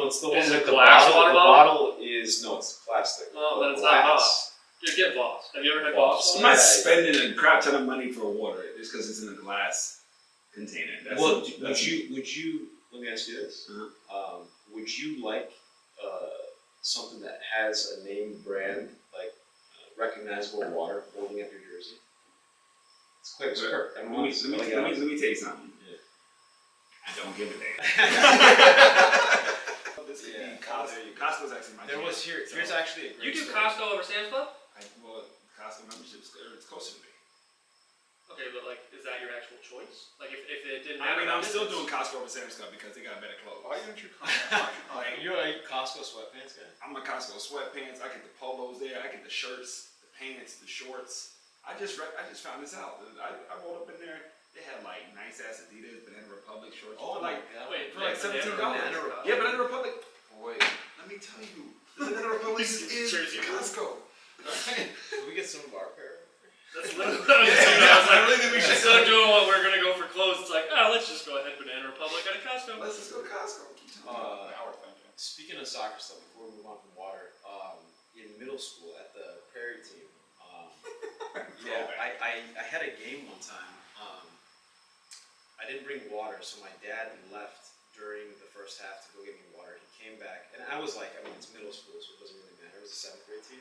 What's the one Is with it the glass bottle? water The bottle? bottle is no, it's plastic. Oh, then it's glass. not hot. Dude, get Voss. Have you ever had Voss? I'm not spending a crap ton of money for water just because it's in a glass container. That's Well, would you? Let me ask you this: would you like something that has a name brand, like recognizable water, holding up your jersey? It's quite absurd. Let me tell you something. Yeah. I don't give a damn. This could be Costco's actually my jam. Here's actually a great You do story. Costco over Sam's Club? Costco membership's it's closer to me. Okay, but like, is that your actual choice? Like, if it didn't I matter. mean, I'm still doing Costco over Sam's Club because they got better clothes. Why don't you come? You're a Costco sweatpants guy? I'm a Costco sweatpants. I get the polos there. I get the shirts, the pants, the shorts. I just found this out. I rolled up in there. They had like nice ass Adidas, Banana Republic shorts. Oh for like Wait, for like $17. Banana Republic. Yeah, Banana Republic. Boy, let me tell you, Banana Republic is Costco. Can we get some of our pair? That's literally what I was doing. I was like, really think we should instead of doing what we're gonna go for clothes, it's like, let's just go ahead Banana Republic at a Costco. Let's just go to Costco. Now we're thinking. Speaking of soccer stuff, before we move on from water, in middle school at the Prairie team, I had a game one time. I didn't bring water, so my dad left during the first half to go get me water. He came back, and I was like, it's middle school, so it doesn't really matter. It was a 7th grade team.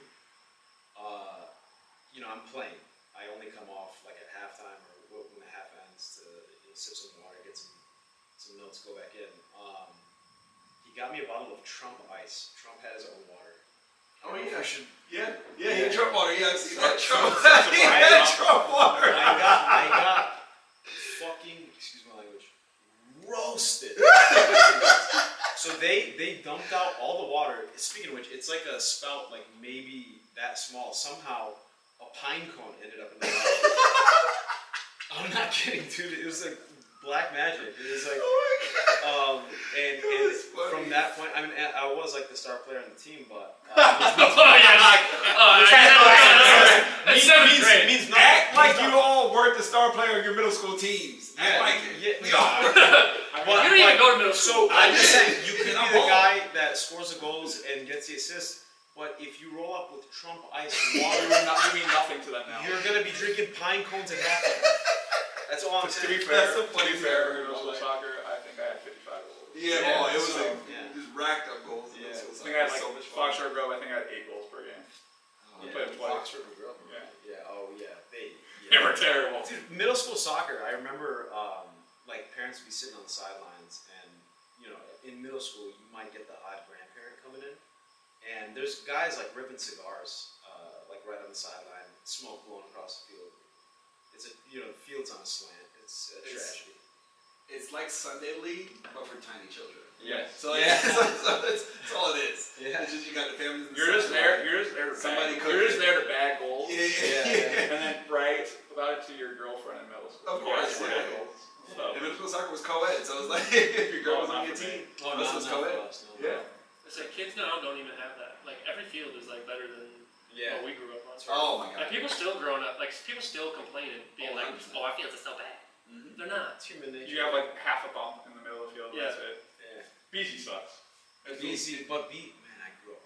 I'm playing. I only come off like at halftime or when the half ends to sip some water, get some notes, go back in. He got me a bottle of Trump Ice. Trump had his own water. Oh yeah, he had Trump water. Yeah, I've seen that Trump. He had Trump water. I got fucking, excuse my language, roasted. So they dumped out all the water. Speaking of which, it's like a spout, like maybe that small. Somehow a pine cone ended up in the bottle. I'm not kidding, dude. It was like black magic. It was like, and from that point, I mean, I was like the star player on the team, but means nothing. Act like you all weren't the star player of your middle school teams. Act like it. You don't even go to middle school. So I'm just saying, you can be the guy that scores the goals and gets the assists. But if you roll up with Trump Ice water, You mean nothing to them now. you're gonna be drinking pine cones at halftime. That's all I'm To saying. be fair, That's a funny for middle school soccer, I think I had 55 goals. Yeah, it was so, just racked up goals. Yeah. It I was think I had like so much fun. Foxtrot Grove. I think I had 8 goals per game. We played twice. Foxford Grove. Yeah. Yeah. Oh yeah. They were terrible. Dude, middle school soccer. I remember, like parents would be sitting on the sidelines, and in middle school you might get the odd grandparent coming in, and there's guys like ripping cigars, like right on the sideline, smoke blowing across the field. It's the field's on a slant. It's a tragedy. It's like Sunday League, but for tiny children. Yes. So that's all it is. Yeah. It's just you got the families. You're just there. You're just there to bag goals. Yeah. And then write about it to your girlfriend in middle school. Of course. Yeah. Yeah. Goals. So. And middle school soccer was co-ed, so it was like if your girl was on your team, this was co-ed. Yeah. It's like kids now don't even have that. Like every field is like better than what we grew up on. Oh my god. Like people still growing up, like people still complaining, being like, 100%. our fields are so bad. Mm-hmm. They're not. It's human nature. You have like half a bump in the middle of the field. Yeah. That's it. Yeah. BC sucks. BC, but man, I grew up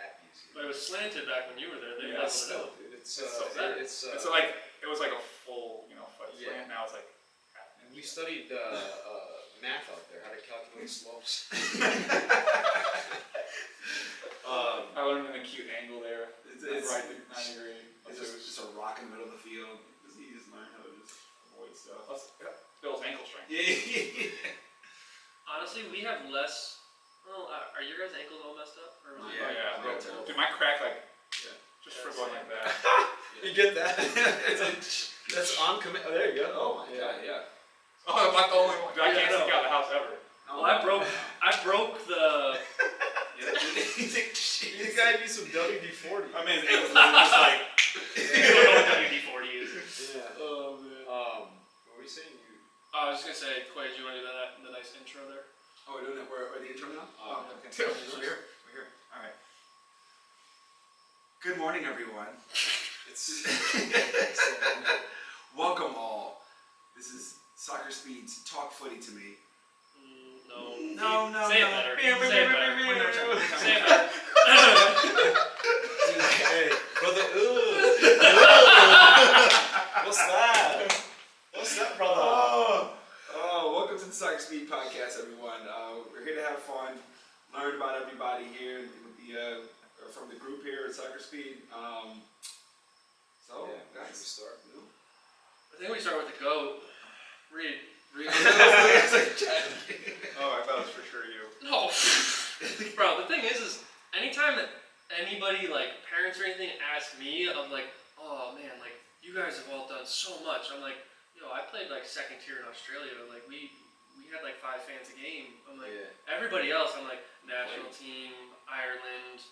at BC. But it was slanted back when you were there. They Yeah, leveled it Still, out. dude, it's so bad. it's It's like it was like a full, foot Yeah. slant. Now it's like half an we inch. studied math out there, how to calculate slopes. I learned an acute angle there. It's Right to 90 degree. It's just a rock in the middle of the field. You just learn how to just avoid stuff. Builds ankle strength. Yeah. Honestly, we have less. Well, are your guys' ankles all messed up? Or Yeah. Yeah. real terrible. Dude, my crack just Yeah, for going like that. You get that? That's on command. Oh, there you go. Oh my god, yeah. Oh, I'm not the only one. Dude, I can't Yeah, sneak out of the house ever. Well, I broke the. You gotta do some WD-40. I mean, his ankles were just like. I don't know what WD-40 is. Yeah. Oh man. What were you saying? I was just gonna say, Quay, do you want to do the nice intro there? Oh, we're doing it. We're the intro now. Oh, okay. We're here. All right. Good morning, everyone. It's Welcome all. This is Soccer Speed's Talk Footy to Me. No. No. Say it better. Say it better. One more time. Say it better. Hey, brother. What's that? What's that, brother? Welcome to the Soccer Speed Podcast, everyone. We're here to have fun, learn about everybody here from the group here at Soccer Speed. Guys, should we start? I think we start with the GOAT. Reed. Oh, I thought it was for sure you. No. Bro, the thing is anytime that anybody, like, parents or anything ask me, I'm like, oh man, like, you guys have all done so much. I'm like, I played, like, second tier in Australia. Like, we had, like, 5 fans a game. I'm like, everybody else, I'm like, national team, Ireland,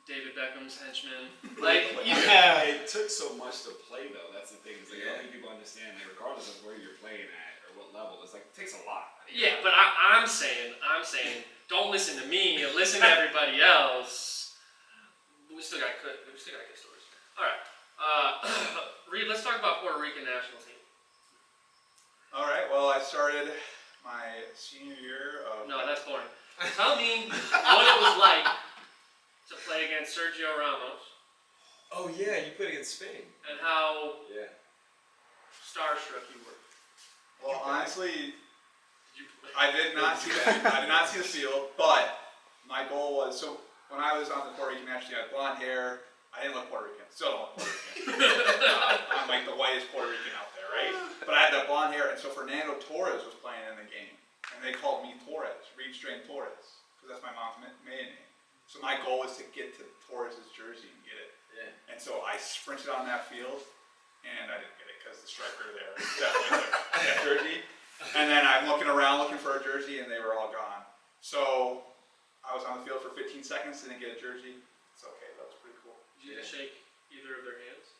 David Beckham's henchman. Like, It took so much to play, though. That's the thing. It's like, I don't think people understand that regardless of where you're playing at or what level, it's like, it takes a lot. Yeah, but I'm saying, don't listen to me. Listen to everybody else. We still got good stories. All right, Reed, let's talk about Puerto Rican national team. All right. Well, I started my senior year of. No, that's boring. Tell me what it was like to play against Sergio Ramos. Oh yeah, you played against Spain. And how Yeah. starstruck you were. Well, honestly, Did you? I did not see that. I did not see the field, but my goal was when I was on the Puerto Rican national team, I had blonde hair. I didn't look Puerto Rican. Still don't look Puerto Rican. I'm like the whitest Puerto Rican out there, right? But I had that blonde hair, and so Fernando Torres was playing in the game, and they called me Torres, Reed Strain Torres, because that's my mom's maiden name. So my goal was to get to Torres' jersey and get it. Yeah. And so I sprinted on that field, and I didn't get it because the striker there definitely took that jersey. And then I'm looking around looking for a jersey, and they were all gone. So I was on the field for 15 seconds, didn't get a jersey. It's okay, that was pretty cool. Did you shake either of their hands?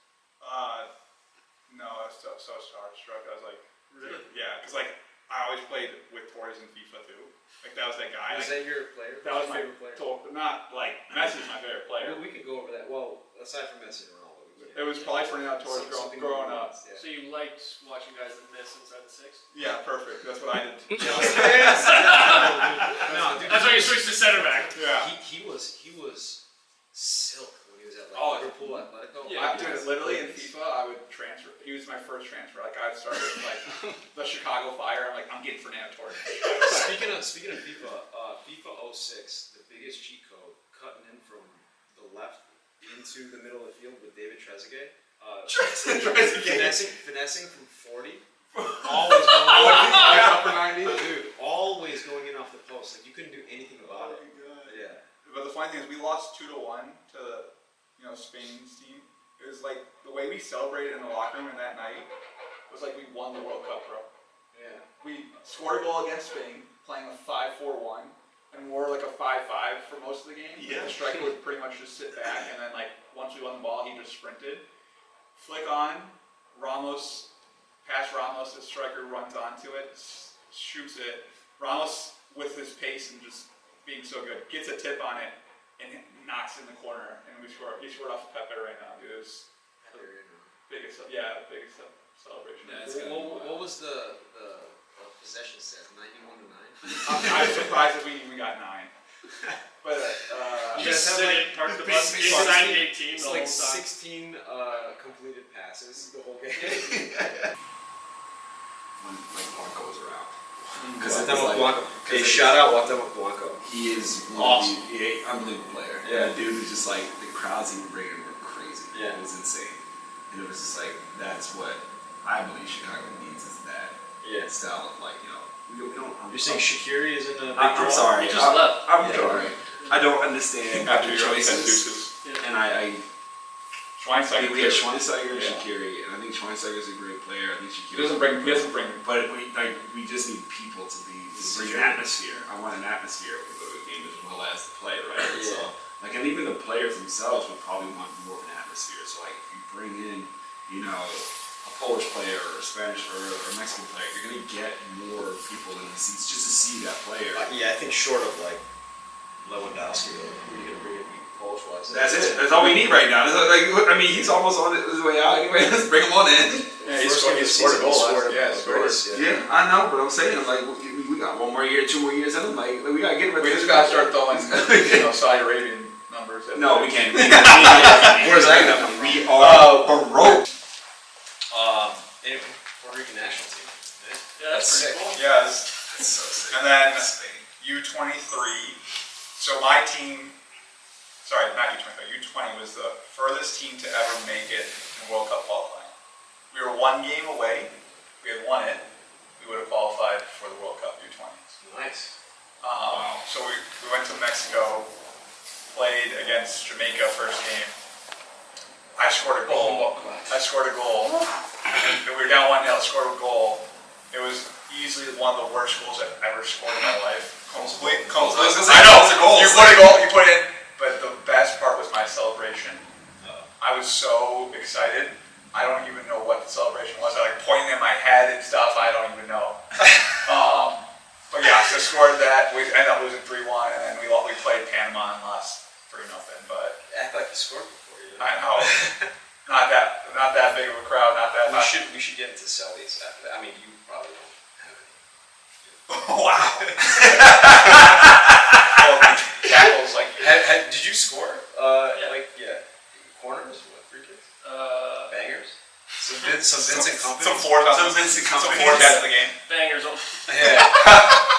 No, I was so starstruck. I was like, Really? yeah, because like I always played with Torres in FIFA too. Like that was that guy. Was that your player? That was my favorite player. Not like Messi's my favorite player. We could go over that. Well, aside from Messi and Ronaldo, we would. It was probably Fernando Torres Something growing up. Yeah. So you liked watching guys that miss inside the 6? Yeah, perfect. That's what I did. No, dude. That's why you switched to center back. Yeah. He was silk when he was at Oh, Liverpool Atletico. Yeah. Dude, literally in FIFA, I would transfer. He was my first transfer. Like I started with like the Chicago Fire. I'm like, I'm getting Fernando Torres. Speaking of FIFA, FIFA 06, the biggest cheat code, cutting in from the left into the middle of the field with David Trezeguet. Finessing from 40. Always going upper 90. Dude, always going in off the post. Like you couldn't do anything about it. Yeah. But the funny thing is, we lost 2-1 to Spain's team. It was like the way we celebrated in the locker room that night was like we won the World Cup, bro. Yeah. We scored a goal against Spain, playing a 5-4-1, and wore like a 5-5 for most of the game. Yeah. The striker would pretty much just sit back, and then like once we won the ball, he just sprinted. Flick on, Ramos, pass Ramos, the striker runs onto it, shoots it. Ramos, with his pace and just being so good, gets a tip on it, and knocks in the corner, and we score. He scored off Pepe right now, dude. It was the biggest celebration. Yeah, what was the possession set? 91 to 9. I was surprised that we even got 9. But You just sit in, park the bus, inside 18 It's the like whole time. 16 completed passes the whole game. When Blanco was around. Because Blanco. Hey, shout out Cuauhtemoc Blanco. He is Awesome. unbelievable player. Yeah. The dude was just like, the crowds he would bring in were crazy. Yeah. It was insane. And it was just like, that's what I believe Chicago needs is that style of like, we don't. You're saying Shaqiri is in the big I'm draw? sorry. He just left. I'm sorry. I don't understand after the your choices. And Schweinsteiger, we had Schweinsteiger and Yeah. Shaqiri, and I think Schweinsteiger's a great player. I think Shaqiri he doesn't bring. but we just need people to bring an atmosphere. I want an atmosphere when we go to a game as well as the play, right? Yeah. So, and even the players themselves would probably want more of an atmosphere. So, if you bring in, a Polish player or a Spanish or a Mexican player, you're gonna get more people in the seats just to see that player. Yeah, I think short of like Lewandowski, who are you gonna bring in Polish wise? That's it. That's all we need right now. He's almost on his way out anyway. Let's bring him on in. Yeah, he scored a goal. Yeah, I know, but I'm saying we we got 1 more year, 2 more years in him. Like we gotta get him. We just gotta start throwing, Saudi Arabian numbers. No, we can't. Where's that number? We are broke. Anyway, Puerto Rican national team. Yeah, that's pretty cool. Yeah, That's so sick. and then U23. So my team, sorry, not U23. U20 was the furthest team to ever make it in World Cup qualifying. We were 1 game away. We had won it. We would have qualified for the World Cup U20s. Nice. So we went to Mexico, played against Jamaica first game. I scored a goal. And we were down 1-0, scored a goal. It was easily one of the worst goals I've ever scored in my life. Complete. I know. You put a goal, you put it in. But the best part was my celebration. I was so excited. I don't even know what the celebration was. I like pointing in my head and stuff. I don't even know. But yeah, so scored that. We ended up losing 3-1, and then we played Panama and lost 3-0. But Act like you scored before you. I know, not that big of a crowd. We should get into Saudis after that. I mean, you probably don't have any. Wow. Well, tackles like. Did you score? Corners? What, free kicks? Bangers? Some Vincent Company? Some fours at the game. Bangers. Yeah.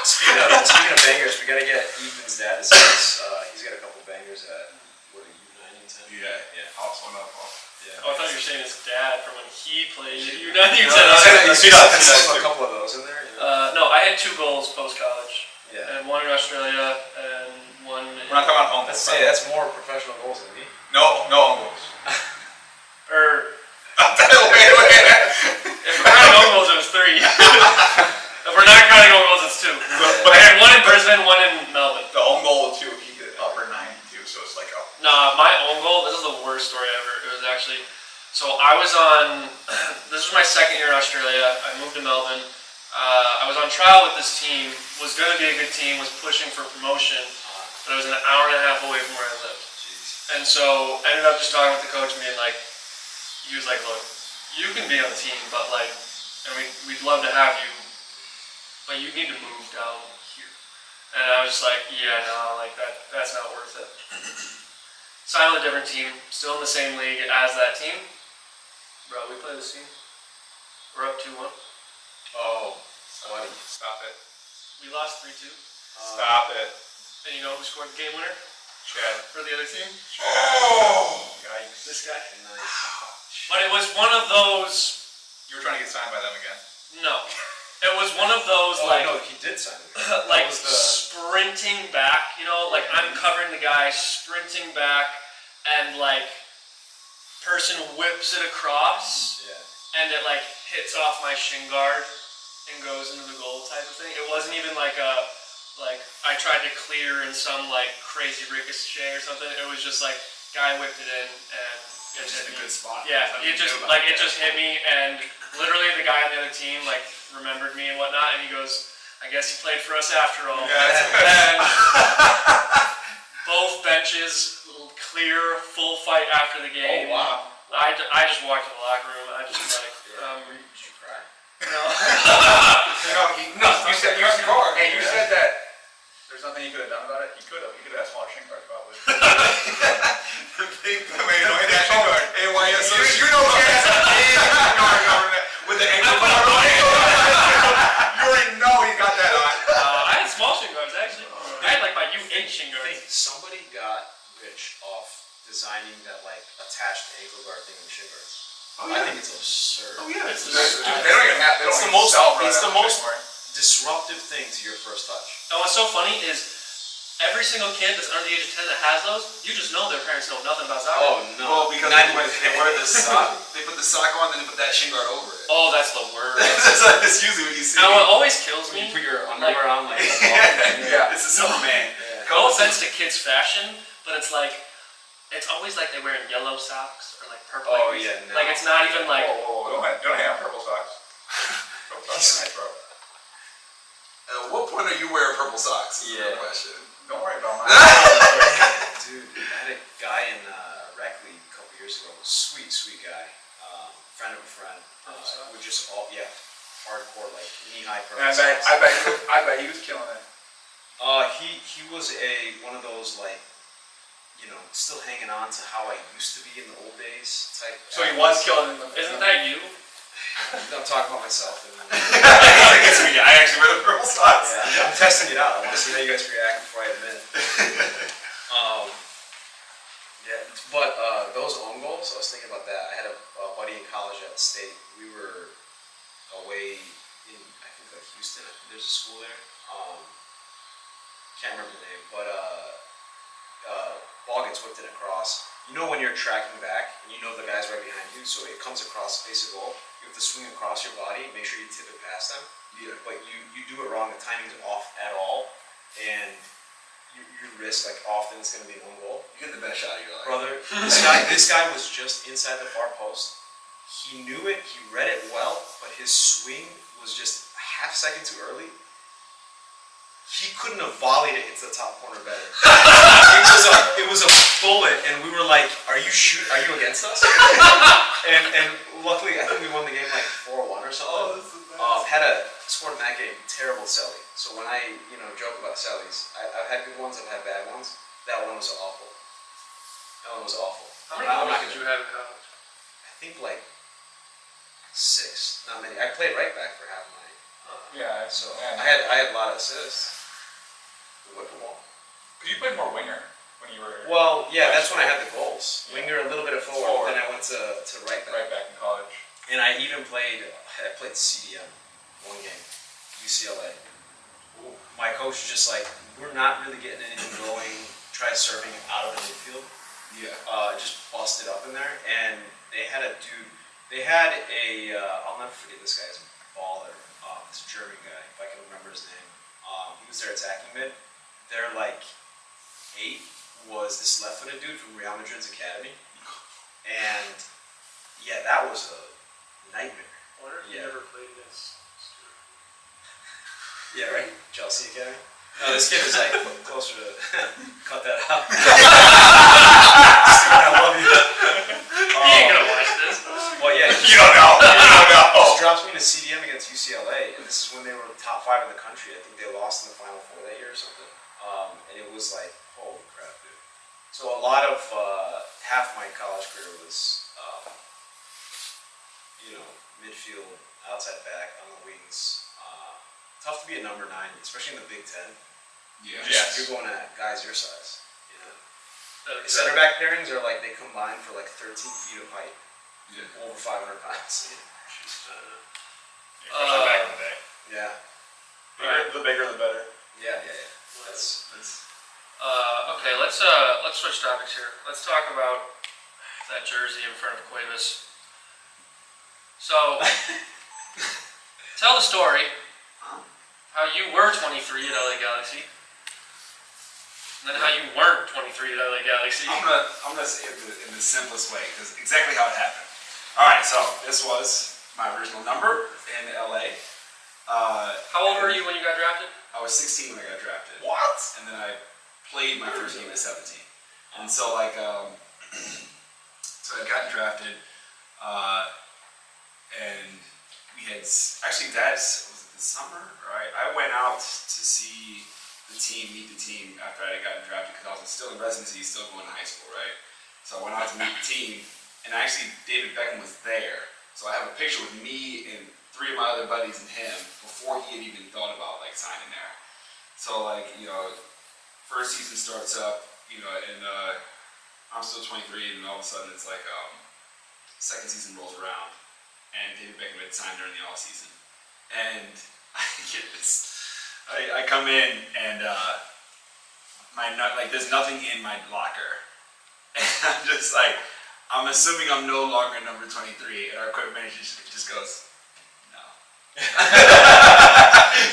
Speaking of bangers, we gotta get Ethan's dad to see us. He's got a couple bangers at what are you, 9 and 10? Yeah. House one up. Yeah. Oh, I thought you were saying his dad from when he played at U19. There's a couple of those in there. You know? No, I had 2 goals post college, Yeah. and 1 in Australia, and 1. We're not talking about own goals. That's more professional goals than me. No own goals. If we're counting own goals, it was 3. If we're not counting own goals, it's 2. But I had 1 in Brisbane, 1 in Melbourne. The own goal too. He did upper 92, so it's like up. Nah, my own goal. This is the worst story ever. It was actually. So I was on. This was my 2nd year in Australia. I moved to Melbourne. I was on trial with this team. Was going to be a good team. Was pushing for promotion, but it was an hour and a half away from where I lived. And so I ended up just talking with the coach and being like, he was like, look, you can be on the team, but like, and we'd love to have you, but you need to move down here. And I was just like, yeah, no, like that's not worth it. Signed with a different team, still in the same league as that team. Bro, we play this team. We're up 2-1. Oh, buddy, stop it. We lost 3-2. Stop it. And you know who scored the game winner Chad. for the other team? Oh! Yikes. This guy. Nice. But it was one of those. You were trying to get signed by them again. No, it was one of those No, he did sign with me. like That was the- sprinting back. You know, like I'm covering the guy, sprinting back, and like person whips it across, Yeah. and it like hits off my shin guard and goes into the goal type of thing. It wasn't even like I tried to clear in some like crazy ricochet or something. It was just like guy whipped it in and it Just hit a me. good spot. Yeah, it just like it just hit me, and literally the guy on the other team like remembered me and whatnot, and he goes, "I guess you played for us after all." Yeah, And both benches clear, full fight after the game. Oh, wow. I just walked to the locker room. I just like. Did you cry? No. You said that there's nothing he could have done about it. He could have. He could have had smaller shin guards probably. You know what I'm saying? With the ankle guard on it. You already know he got that on. I had small shin guards actually. I had like my U8 shin I guards. think somebody got rich off designing that like attached ankle guard thing in the shin guards. I think it's absurd. It's the They don't even have. It's the most disruptive thing to your first touch. And what's so funny is every single kid that's under the age of 10 that has those, you just know their parents know nothing about soccer. Oh no! Well, because they wear the sock, they put the sock on, then they put that shin guard over it. Oh, that's the worst. That's usually what you see. And what always kills me, You put your underwear on like. Yeah, it's a Superman. no offense to kids' fashion, but it's like, it's always like they're wearing yellow socks or like purple. Oh, like, yeah, no. Like it's not even like. Don't hang on purple socks. Purple socks are nice, bro. At what point are you wearing purple socks? Is Yeah. the question. Don't worry about mine. Dude, I had a guy in rec league a couple years ago. Sweet guy. Friend of a friend. Would just hardcore, like knee-high And I perfect bet, size. I bet he was killing it. He was one of those like, still hanging on to how I used to be in the old days type. So he was killing it. Isn't that you? I'm talking about myself. I actually wear the purple socks. Yeah, I'm testing it out. I want to see how you guys react before I admit it. Yeah, but those own goals, I was thinking about that. I had a buddy in college at State. We were away in, I think, like Houston. I think there's a school there. Can't remember the name, but ball gets whipped in across. You know when you're tracking back, and you know the guy's right behind you, so it comes across the face of goal. You have to swing across your body, make sure you tip it past them. Yeah. But you do it wrong, the timing's off at all, and you risk like often it's going to be an own goal. You get the best shot of your life. Brother, this guy was just inside the far post. He knew it, he read it well, but his swing was just a half second too early. He couldn't have volleyed it into the top corner better. It was a bullet, and we were like, "Are you against us?" and luckily, I think we won the game like 4-1 or something. Oh, this is nice. Scored in that game terrible celly. So when I joke about cellies, I've had good ones, I've had bad ones. That one was awful. That one was awful. How many I'm not goals did you gonna- have in college? I think like 6. Not many. I played right back for half my. Yeah, So yeah. I had a lot of assists. Whip them all. Because you played more winger when you were Well, yeah, that's when I had the goals. Winger, a little bit of forward. Then I went to right back. right back in college. And I even played CDM one game, UCLA. My coach was just like, we're not really getting anything going. Try serving out of the midfield. Yeah. Just busted up in there. And they had a dude, I'll never forget this guy's baller, this German guy, if I can remember his name. He was their attacking mid. Their like 8 was this left-footed dude from Real Madrid's academy. And yeah, that was a nightmare. I wonder if you Yeah. ever played against. Yeah, right? Chelsea Academy? No, this kid is like closer to cut that out. Stuart, I love you. He ain't gonna watch this. Well, yeah, You don't know. just drops me to CDM against UCLA, and this is when they were top 5 in the country. I think they lost in the Final Four that year or something. And it was like, holy crap, dude. So a lot of half my college career was, midfield, outside back, on the wings. Tough to be a number 9, especially in the Big Ten. Yeah. Yes. You're going at guys your size. The Center back pairings are like they combine for like 13 feet of height, Yeah. over 500 pounds. Especially back in the day. Yeah, The bigger, the better. yeah. That's Okay, let's switch topics here. Let's talk about that jersey in front of Cuevas. So, tell the story how you were 23 at LA Galaxy, and then how you weren't 23 at LA Galaxy. I'm gonna say it in the simplest way because exactly how it happened. All right, so this was my original number in LA. How old were you when you got drafted? I was 16 when I got drafted. What? And then I played my first game at 17. And so like, so I got drafted, and we had actually was it the summer? Right, I went out to see the team, meet the team after I had gotten drafted because I was still in residency, still going to high school, right? So I went out to meet the team, and actually David Beckham was there. So I have a picture with me and 3 of my other buddies and him before he had even thought about like signing there. So like, first season starts up, and I'm still 23, and all of a sudden it's like second season rolls around, and David Beckham had signed during the off season, and I get this. I come in and there's nothing in my locker, and I'm just like, I'm assuming I'm no longer number 23, and our equipment manager just goes, no.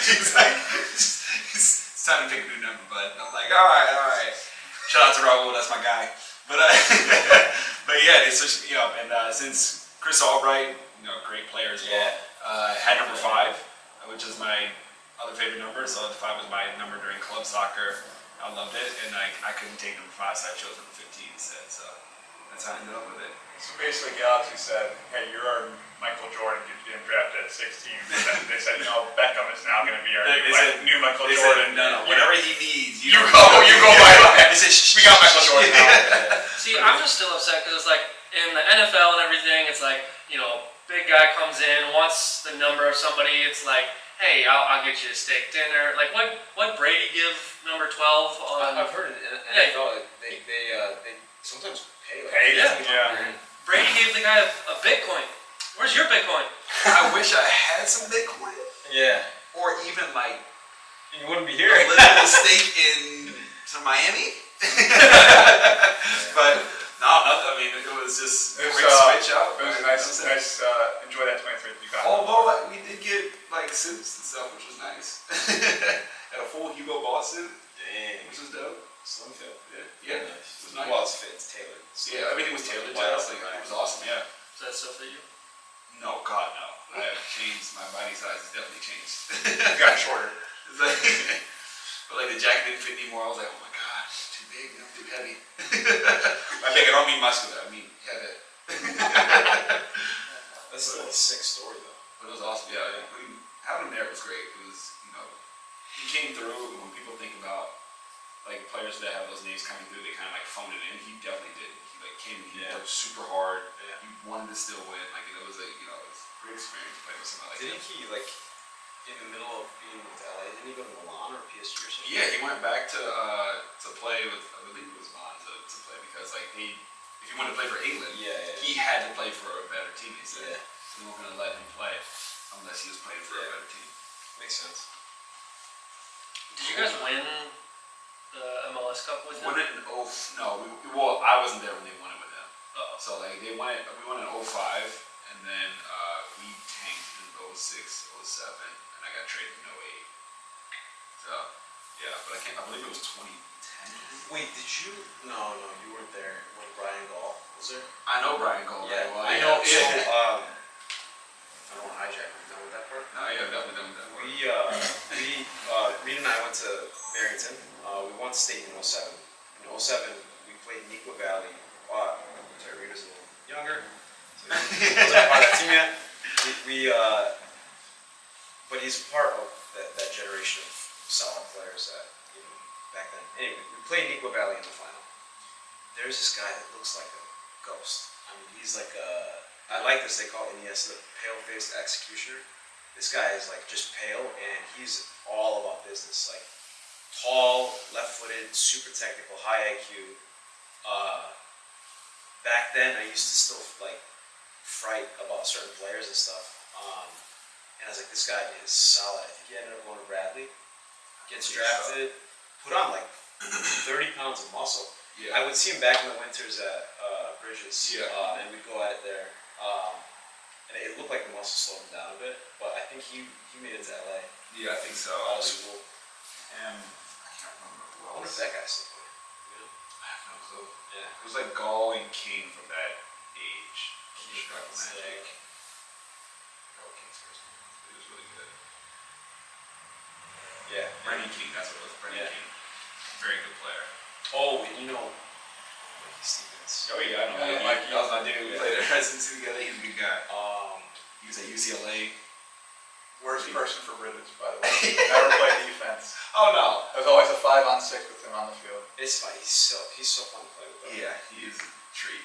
He's like, it's time to pick a new number, bud. And I'm like, all right. Shout out to Raul, that's my guy. But but yeah, they switched me up, and since Chris Albright, great player as well, had number 5, which is my other favorite number. So the 5 was my number during club soccer. I loved it, and I couldn't take number 5, so I chose number 15 instead. So that's how I ended up with it. So basically, Galaxy said, "Hey, you're our Michael Jordan. You're getting drafted at 16." And then they said, Beckham is now going to be our They said- new Michael They Jordan. said, no, whatever he needs, You go by that. They said, We got Michael Jordan now. See, I'm just still upset because it's like in the NFL and everything, it's like, big guy comes in, wants the number of somebody, it's like, hey, I'll get you a steak dinner. Like, what Brady give number 12 on? I've heard in NFL they sometimes pay like Yeah. Brady gave the guy a Bitcoin. Where's your Bitcoin? I wish I had some Bitcoin. Yeah. Or even like You wouldn't be a here. little stake in to Miami. But no, nothing. I mean, it was just a It was, quick switch out. It was nice. Enjoy that 23rd. You got it. Although we did get like suits and stuff, which was nice. Had a full Hugo Boss suit, Dang. which was dope. Slim fit. Yeah, Nice. it was nice. Well, it's fit. It's tailored. Yeah, everything was tailored. Wide Yeah, open, it was awesome. Yeah. Does that still fit you? No, God, no. I have changed. My body size has definitely changed. You got shorter. It's like, but like the jacket didn't fit anymore. I was like, oh my God, too big, too heavy. By big, I don't mean muscular. I mean heavy. That's still a sick story though. But it was awesome. Yeah, I mean, having him there was great. It was, he came through. And when people think about like players that have those names coming through, they kind of like phoned it in. He definitely did. He like came. He worked super hard. Yeah. He wanted to still win. Like it was a, it was a great experience to play with somebody like Didn't him. he like in the middle of being with LA? Didn't he go to Milan or PSG or something? Yeah, he went back to play with, I believe it was Milan to play because like if he wanted to play for England, he had to play for a better team. He said they weren't going to let him play unless he was playing for a better team. Makes sense. Did you guys win the MLS Cup with him? Won it in well, I wasn't there when they won it with him. Oh. So like we won in 05 and then we tanked in 06, 07, and I got traded in 08. So yeah, but I believe it was 2010. Wait, did you? No, you weren't there when Brian Gall was there. I know Brian Gold. Yeah, well. I know. So, Yeah. I don't want to hijack. Are you done with that part? No, yeah, definitely done with that one. Reed and I went to Barrington. We won state in 07. In 07, we played Neuqua Valley. Sorry, Reed was a little younger, so he wasn't part of that team yet. But he's part of that generation of solid players that back then. Anyway, we played Neuqua Valley in the final. There's this guy that looks like a ghost. I mean, he's like I like this. They call Iniesta the pale-faced executioner. This guy is like just pale, and he's all about business. Like tall, left-footed, super technical, high IQ. Back then, I used to still like fright about certain players and stuff. And I was like, this guy is solid. I think he ended up going to Bradley. Gets drafted, put on like 30 pounds of muscle. Yeah. I would see him back in the winters at Bridges, and we'd go at it there. And it looked like the muscle slowed him down a bit, but I think he made it to LA. Yeah, I think so. Out of school. And I can't remember who I wonder if else. that guy's still playing. I have no clue. Yeah. It was like Gall and King from that age. Chicago It's, Magic. Gall King's first name. It was really good. Yeah. Brendan King, that's what it was. Brendan Yeah. King. Very good player. Oh, and Mikey Stevens. Oh yeah, I know. Yeah, Mike, yeah. that was my dude. We played at residency together. He's a good guy. Um, He was at UCLA. Worst person for ribbons, by the way. Never played defense. Oh no. There's always a 5-on-6 with him on the field. it's fine. He's so fun to play with. Though. Yeah, he is a treat.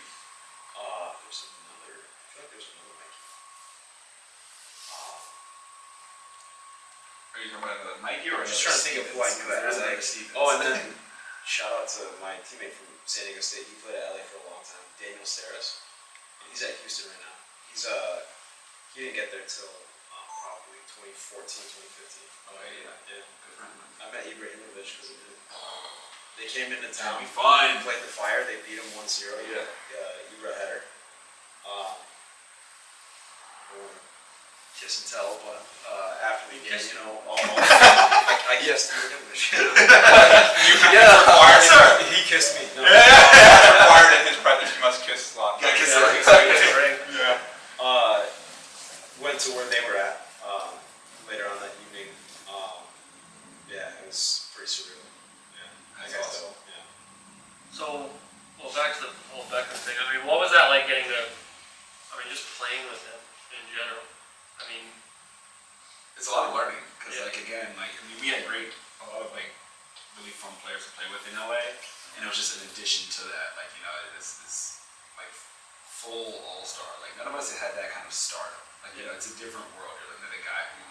There's another. I feel like there's another Mikey. Are you talking about the Mikey or I'm just trying to think of who I knew at There's LA. another Stevens. Oh, and then shout out to my teammate from San Diego State. He played at LA for a long time, Daniel Steres. He's at Houston right now. He didn't get there till probably 2014, 2015. Oh yeah. Yeah. Good friend. I met Ibrahimovic because of him. They came into That'd town. be fun. Played the Fire. They beat him 1-0. Yeah. Ibra header. Kiss and tell, but after the game, I kissed Ibrahimovic. He kissed me. No. Required in his presence, you must kiss a lot. Yeah, kiss Yeah, the exactly. Yeah. Went to where they were at later on that evening. Yeah, it was pretty surreal. Yeah, That's I guess awesome. so. Yeah. So, back to the whole Beckham thing. I mean, just playing with him in general. I mean, It's a lot of learning because, Yeah. like, again, like, I mean, we had a lot of like really fun players to play with in LA, and it was just an addition to that. Like, you know, this like full all-star. Like, none of us had that kind of stardom. Like, you know, it's a different world. You're looking at a guy who,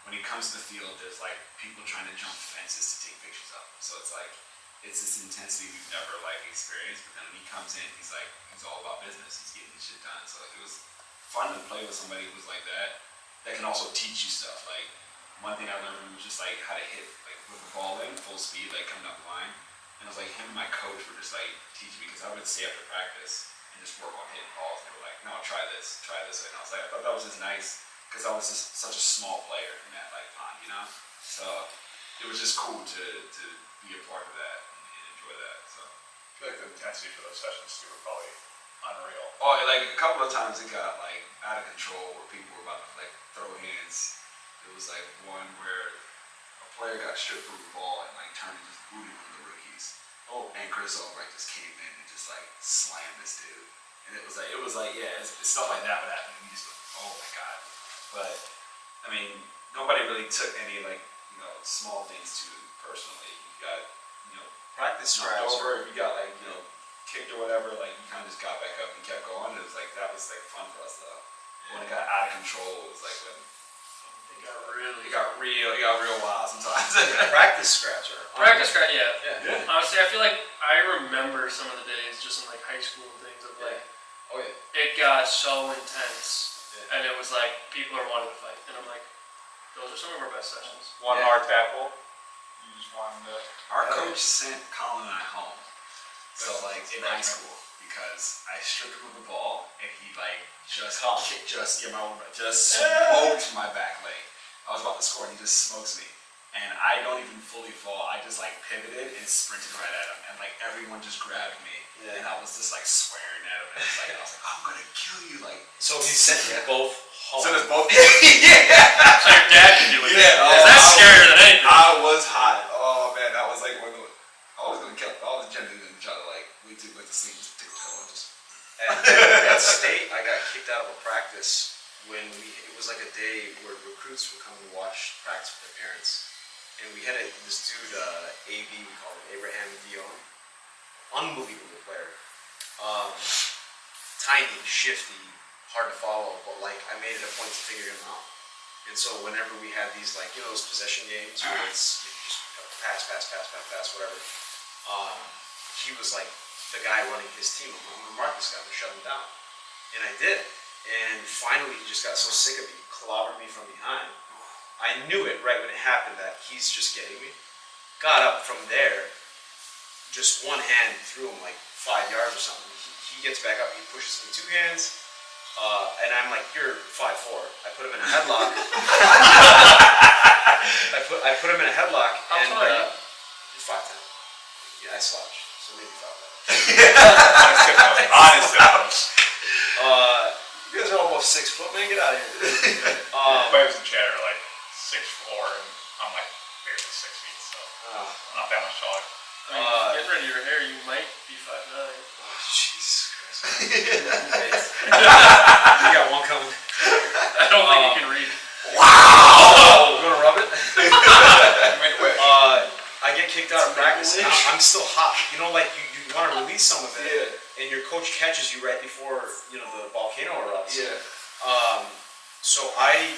when he comes to the field, there's like people trying to jump fences to take pictures of him. So it's like, it's this intensity we've never like experienced. But then when he comes in, he's all about business. He's getting his shit done. So like, it was fun to play with somebody who was like that can also teach you stuff. Like, one thing I learned from him was just like how to hit like with the ball in full speed, like coming up the line. And it was like him and my coach were just like teaching me, because I would stay after practice and just work on hitting balls. And they were like, no, try this. And I was like, I thought that was just nice, because I was just such a small player in that like pond, you know. So it was just cool to be a part of that and enjoy that. So I feel like the intensity for those sessions too were probably unreal. oh, like a couple of times it got like out of control where people were about to like throw hands. There was like one where a player got stripped from the ball and like turned and just booted one of the rookies. Oh, and Chris like just came in and just like slammed this dude. And it was like yeah, it's stuff like that would happen. And you just like, oh my god. But I mean, nobody really took any like, you know, small things too personally. You got, you know, Practice knocked scraps. over, if you got like, you know, kicked or whatever, like you kind of just got back up and kept going. It was like, that was like fun for us though. When it got out of control, it was like when it got real wild sometimes. Practice scraps are. practice crack, yeah. Yeah. Honestly, I feel like I remember some of the days just in like high school and things of like, Oh yeah. it got so intense, Yeah. and it was like people are wanting to fight, and I'm like, those are some of our best sessions. One Yeah. hard tackle. You just wanted to. Our coach sent Colin and I home. So like in high school, because I stripped him of the ball and he like just smoked my back leg. I was about to score and he just smokes me. And I don't even fully fall. I just like pivoted and sprinted right at him. And like everyone just grabbed me. Yeah. And I was just like swearing at him. And I was like, I'm gonna kill you. Like, So he sent you both home. so there's both. Yeah. So your dad can do it. Yeah, That's scarier than anything. I was hot. Oh man, that was like when I was gonna kill. I was genuinely gonna try to like wait to sleep, just take a toe and just. At state, I got kicked out of a practice when it was like a day where recruits would come and watch practice with their parents. And we had this dude, AB, we call him Abraham Dion. Unbelievable player. Tiny, shifty, hard to follow, but like I made it a point to figure him out. And so whenever we had these like, you know, those possession games where it's just pass, whatever. He was like the guy running his team. I'm gonna mark this guy, I'm gonna shut him down. And I did. And finally he just got so sick of me, clobbered me from behind. I knew it right when it happened that he's just getting me. Got up from there, just one hand threw him like 5 yards or something. He gets back up, he pushes me 2 hands, and I'm like, you're 5'4". I put him in a headlock. I put him in a headlock. How and tall are you? 5'10". Yeah, I slouch, so maybe 5'11". Honest enough. You guys are almost 6 foot, man. Get out of here. Players in chat are like 6'4", and I'm like barely 6 feet, so not that much taller. I mean, get rid of your hair, you might be 5'9". Oh, Jesus Christ. You got one coming. I don't think you can read. Wow! You wanna rub it? Made a wish. I get kicked out of practice. And I'm still hot. You know, like you want to release some of it, and your coach catches you right before the volcano erupts. Yeah. So I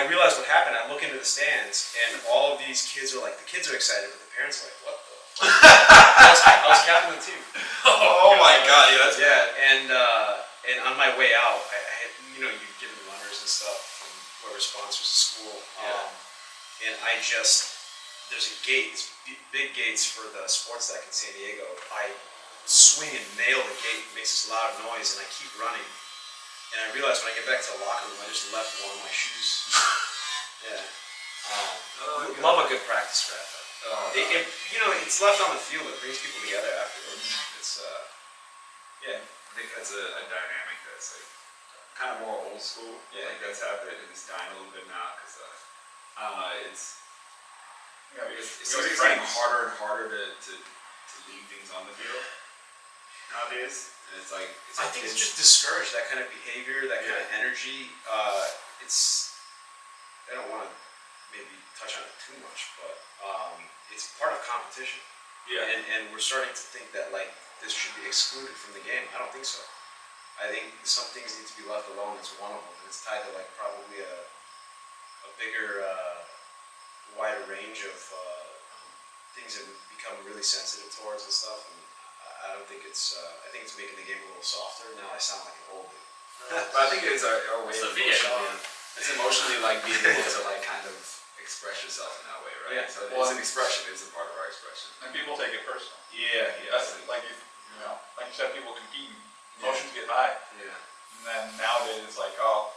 realize what happened. I look into the stands, and all of these kids are like, the kids are excited, but the parents are like, what the? I was captain of the team. Oh my god, yeah, that's And on my way out, I had, you give me runners and stuff from whoever sponsors the school. And there's a gate, big gates for the sports deck in San Diego. I swing and nail the gate, it makes this loud noise, and I keep running. And I realize when I get back to the locker room, I just left one of my shoes. Yeah. Love a good practice scrap. It's left on the field. It brings people together afterwards. It's I think that's a dynamic that's like kind of more old school. Yeah. Like that's out there. It's dying a little bit now because I don't know. It's getting harder and harder to leave things on the field. nowadays, and it's like I think it's just discouraged, that kind of behavior, that kind of energy. I don't want to maybe touch on it too much, but it's part of competition. yeah. And we're starting to think that like this should be excluded from the game. I don't think so. I think some things need to be left alone. It's one of them. And it's tied to like probably a bigger, wider range of things that we become really sensitive towards and stuff. And I don't think it's. I think it's making the game a little softer. Now I sound like an old dude. But I think it's our way It's of the emotionally, it's emotionally like being able to like kind of express yourself in that way, right? Yeah. So Well, it's an expression. It's a part of our expression. And people take it personal. Yeah, That's like you know, like you said, people competing. Emotions get high. yeah. And then nowadays it's like, oh,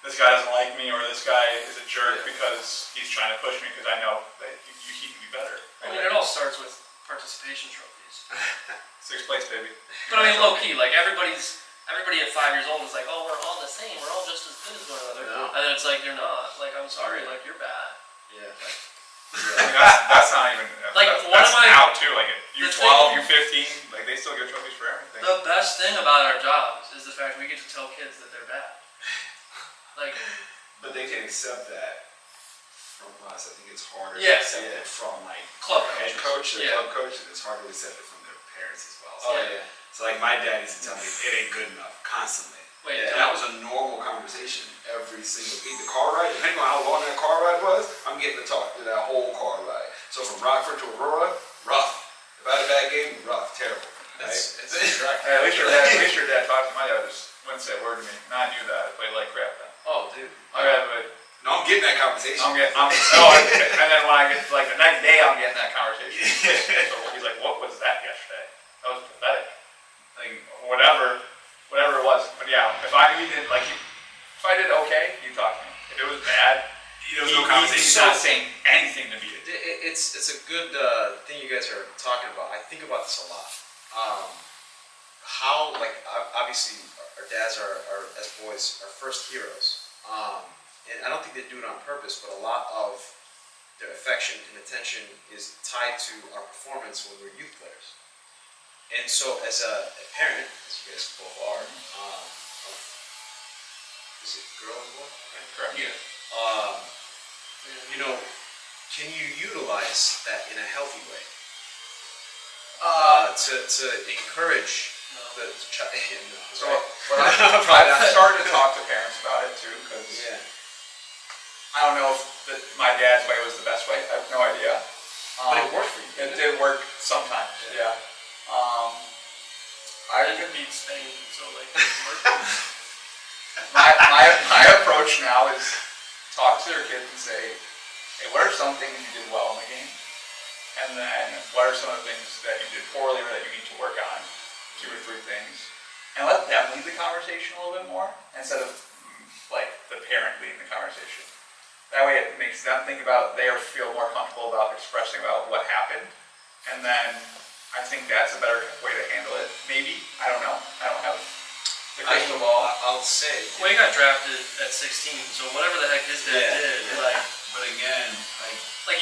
this guy doesn't like me, or this guy is a jerk because he's trying to push me because I know that he can be better. I mean, it all starts with participation trophies. 6th place, baby. But I mean, low key, like everybody at 5 years old is like, oh, we're all the same. We're all just as good as one another. No. And then it's like, you're not. Like, I'm sorry. Like, you're bad. Yeah. I mean, that's not even Like, that's, one that's of my- now too. Like the U12, thing- U15, like they still get trophies for everything. The best thing about our jobs is the fact we get to tell kids that they're bad. Like, But they can accept that from us. I think it's harder Yeah. to accept it from like Club their head coaches. coach, Yeah. club coach, and it's harder to accept it from their parents as well. So, Yeah. so like my dad used to tell me it ain't good enough constantly. wait, And tell that was a normal conversation every single week. The car ride, depending on how long that car ride was, I'm getting to talk to that whole car ride. So from Rockford to Aurora, rough. If I had a bad game, rough, terrible. Right? Hey, at least your dad talked to my dad. Just wouldn't say a word to me. And I knew that. I played like crap then. Oh, dude. No, I'm getting that conversation. And then when I get like the next day, I'm getting that conversation. So he's like, "What was that yesterday? That was pathetic." Like whatever it was. But yeah, if I knew he didn't like, if I did okay, he talked to me. If it was bad, There was no he's conversation. not saying anything to me. It's a good thing you guys are talking about. I think about this a lot. How like obviously our dads are as boys our first heroes, and I don't think they do it on purpose, but a lot of their affection and attention is tied to our performance when we're youth players. And so as a parent, as you guys both are, is it girl and boy? Correct. Yeah. You know, can you utilize that in a healthy way? To encourage the child. So I've started to talk to parents about it too, because Yeah. I don't know if my dad's way was the best way. I have no idea. But it worked for you. It did work sometimes. Yeah. I could beat Spain, so like, it worked. my approach now is talk to their kids and say, hey, what are some things you did well in the game? And then what are some of the things that you did poorly or that you need to work on? 2 or 3 things. And let them lead the conversation a little bit more instead of like the parent leading the conversation. That way it makes them think about, they feel more comfortable about expressing about what happened. And then I think that's a better way to handle it. Maybe. I don't know. I don't have the crystal ball. I'll say. Well, he got drafted at 16, so whatever the heck his dad did, like But again,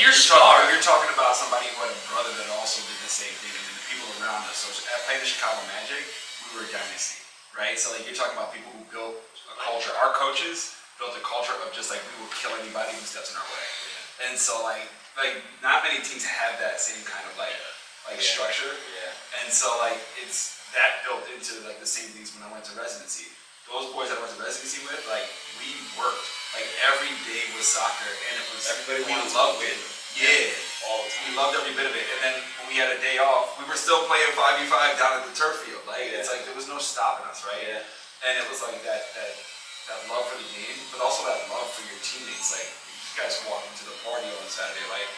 you're star. you're talking about somebody who had a brother that also did the same thing, and then the people around us. So I played the Chicago Magic. We were a dynasty, right? So like you're talking about people who built a culture. Our coaches built a culture of just like we will kill anybody who steps in our way. And so like not many teams have that same kind of like structure. Yeah. And so like it's that built into like the same things when I went to residency. Those boys that I went to residency with, like we worked. Like every day was soccer, and it was Everybody we wanted to loved win. it. Yeah, All the time. we loved every bit of it. And then when we had a day off, we were still playing 5v5 down at the turf field. Like it's like there was no stopping us, right? Yeah. And it was like that love for the game, but also that love for your teammates. Like you guys walked into the party on Saturday, like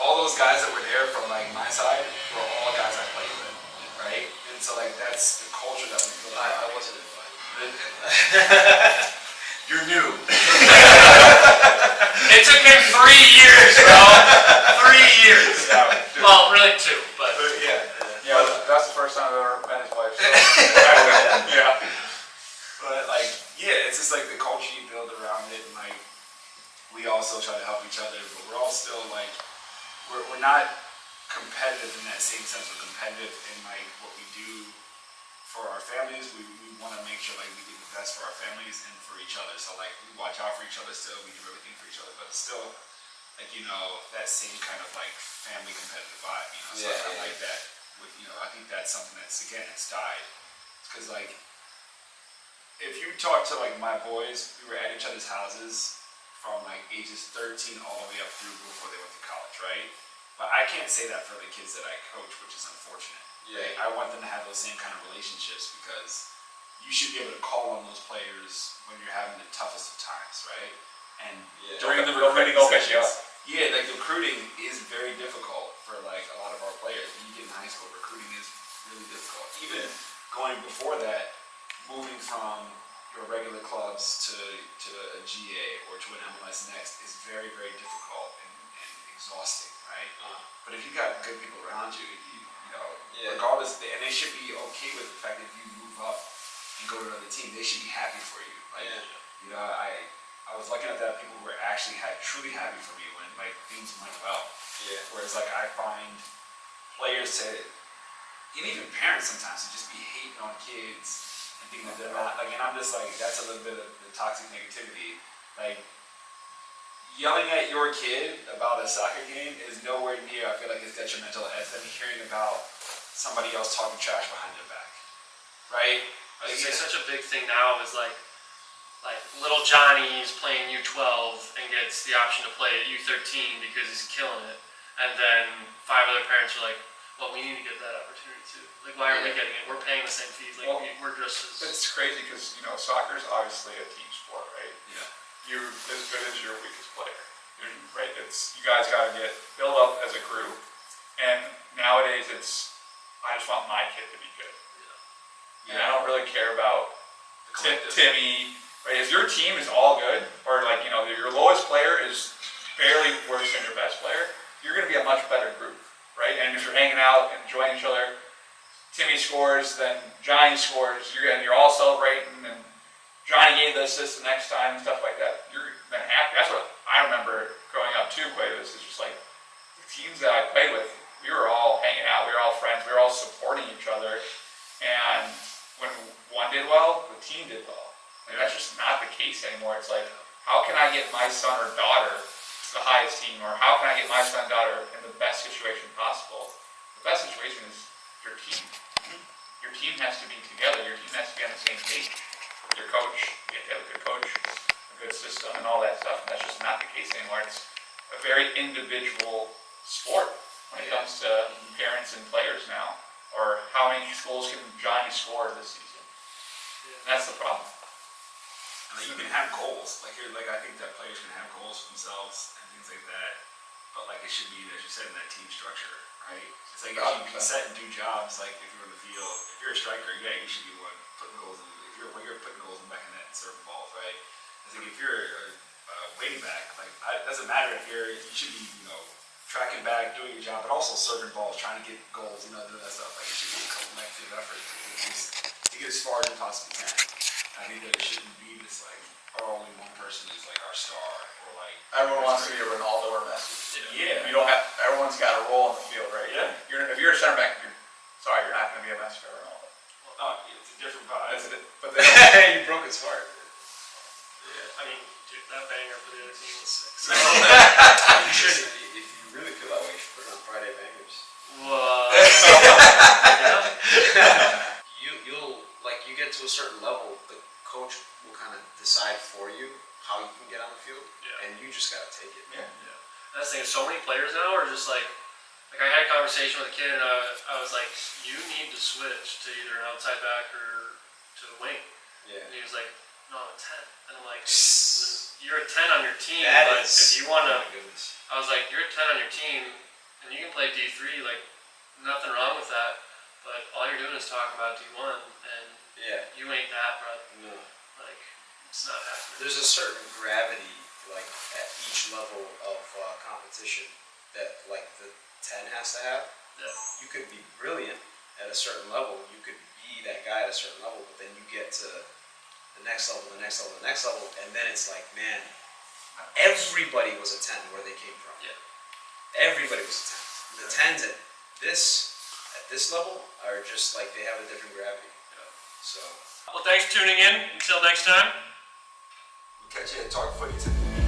all those guys that were there from like my side were all guys I played with, right? And so like that's the culture that we built. I wasn't invited. You're new. It took him 3 years, bro. 3 years. Well, really 2, but Yeah, that's the first time I've ever met his wife. So. Yeah. But like, yeah, it's just like the culture you build around it, and like we also try to help each other, but we're all still like we're not competitive in that same sense. We're competitive in like what we do for our families. We want to make sure like we do the best for our families and for each other. So like we watch out for each other still. We do everything for each other, but still like that same kind of like family competitive vibe. So I like that. With I think that's something that's again it's died. Because like if you talk to like my boys, we were at each other's houses from like ages 13 all the way up through before they went to college, right? But I can't say that for the kids that I coach, which is unfortunate. Yeah. Right? I want them to have those same kind of relationships because you should be able to call on those players when you're having the toughest of times, right? And during the recruiting sessions, like the recruiting is very difficult for like a lot of our players. When you get in high school, recruiting is really difficult. Even going before that, moving from your regular clubs to a GA or to an MLS Next is very, very difficult and exhausting, right? But if you got good people around you, regardless, and they should be okay with the fact that if you move up and go to another team, they should be happy for you. Like, I was looking at that people were actually truly happy for me when like things went well. Yeah. Whereas like I find players and even parents sometimes to just be hating on kids. And thinking that they're not, like, and I'm just like, that's a little bit of the toxic negativity. Like, yelling at your kid about a soccer game is nowhere near, I feel like, as detrimental as them hearing about somebody else talking trash behind their back. Right? I would say such a big thing now is like little Johnny's playing U12 and gets the option to play at U13 because he's killing it. And then 5 other parents are like, well, we need to get that opportunity too. Like, why are we getting it? We're paying the same fees. Like, we're just as... It's crazy because, soccer is obviously a team sport, right? Yeah. You're as good as your weakest player, right? You guys got to build up as a group. And nowadays I just want my kid to be good. Yeah. And I don't really care about Timmy, right? If your team is all good, or like, your lowest player is barely worse than your best player, you're going to be a much better group. Right, and if you're hanging out and enjoying each other, Timmy scores, then Johnny scores, you're all celebrating, and Johnny gave the assist the next time and stuff like that. You're then happy. That's what I remember growing up too. Quite this is just like the teams that I played with. We were all hanging out. We were all friends. We were all supporting each other, and when one did well, the team did well. And that's just not the case anymore. It's like, how can I get my son or daughter the highest team, or how can I get my son and daughter in the best situation possible? The best situation is your team. Your team has to be together. Your team has to be on the same page with your coach. You have to have a good coach, a good system, and all that stuff. And that's just not the case anymore. It's a very individual sport when it comes to parents and players now. Or how many goals can Johnny score this season? And that's the problem. And like, you can have goals. Like I think that players can have goals for themselves and things like that. But like it should be, as you said, in that team structure, right? It's like if you can set and do jobs, like if you're in the field, if you're a striker, you should be one putting goals in. If you're a winger, putting goals in the back of the net and serving balls, right? It's like if you're a waiting back, like it doesn't matter if you should be, tracking back, doing your job, but also serving balls, trying to get goals, doing that stuff. Like it should be a collective effort to get as far as you possibly can. I think that it shouldn't be this like, only one person is like our star, or like everyone wants to be a Ronaldo or Messi. Yeah. You don't have. Everyone's got a role in the field, right? Yeah. If you're a center back, you're not going to be a Messi or Ronaldo. Oh, it's a different vibe. But then you broke his heart. Yeah. I mean, dude, that banger for the other team was sick. So. If you really feel that way, you should put it on Friday Bangers. What? You get to a certain level, the coach will kind of decide for you how you can get on the field, and you just gotta take it. Yeah. That's the thing. So many players now are just like I had a conversation with a kid, and I was like, you need to switch to either an outside back or to the wing. Yeah. And he was like, no, I'm a 10. And I'm like, you're a 10 on your team, but if you want to, I was like, you're a 10 on your team, and you can play D3, like, nothing wrong with that, but all you're doing is talking about D1, and you ain't that, bro. No. Like, it's not happening. There's a certain gravity, like, at each level of competition that, like, the 10 has to have. Yeah. You could be brilliant at a certain level. You could be that guy at a certain level, but then you get to the next level, the next level, the next level, and then it's like, man, everybody was a 10 where they came from. Yeah. Everybody was a 10. The 10s at this level are just like they have a different gravity. So. Well, thanks for tuning in. Until next time. We'll catch you at Talk Footy.